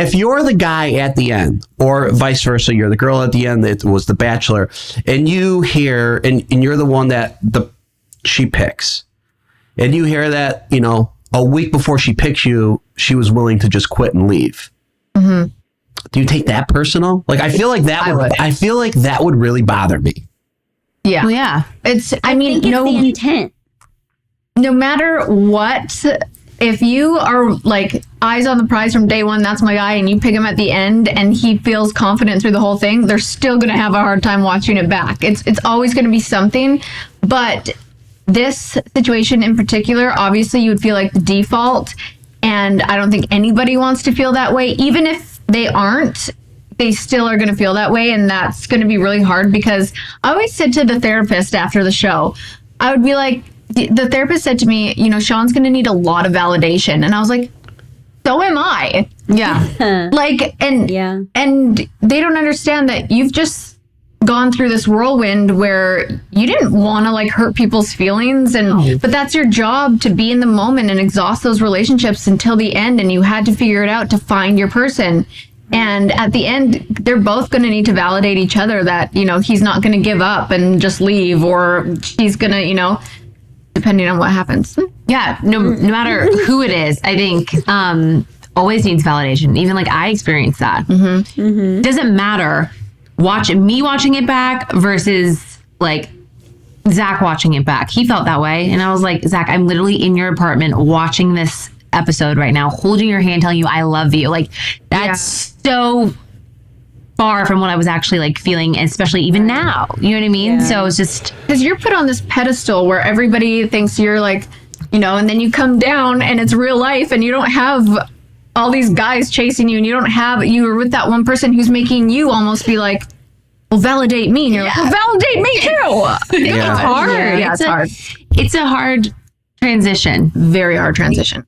if you're the guy at the end, or vice versa, you're the girl at the end that was the bachelor, and you hear, and you're the one that she picks, and you hear that, you know, a week before she picks you, she was willing to just quit and leave. Mm-hmm. Do you take that personal? Like, I feel like that would really bother me. Yeah. Well, yeah. I mean, it's the intent. No matter what, if you are like eyes on the prize from day one, that's my guy, and you pick him at the end and he feels confident through the whole thing, they're still going to have a hard time watching it back. It's always going to be something. But this situation in particular, obviously you would feel like the default. And I don't think anybody wants to feel that way. Even if they aren't, they still are going to feel that way. And that's going to be really hard, because I always said to the therapist after the show, I would be like, the therapist said to me, you know, Sean's going to need a lot of validation. And I was like, so am I. Yeah. Like, and they don't understand that you've just gone through this whirlwind where you didn't want to like hurt people's feelings. But that's your job, to be in the moment and exhaust those relationships until the end. And you had to figure it out to find your person. And at the end, they're both going to need to validate each other that, you know, he's not going to give up and just leave, or she's going to, you know, depending on what happens. Yeah, no matter who it is, I think always needs validation. Even like I experienced that. Mm-hmm. Mm-hmm. Doesn't matter me watching it back versus like Zach watching it back. He felt that way. And I was like, Zach, I'm literally in your apartment watching this episode right now, holding your hand, telling you I love you. Like, that's so far from what I was actually like feeling, especially even now. You know what I mean? Yeah. So it's just because you're put on this pedestal where everybody thinks you're like, you know, and then you come down and it's real life, and you don't have all these guys chasing you, and you're with that one person who's making you almost be like, well, validate me. And you're like, well, validate me too. It's hard. Yeah, it's hard. It's a hard transition. Very hard transition.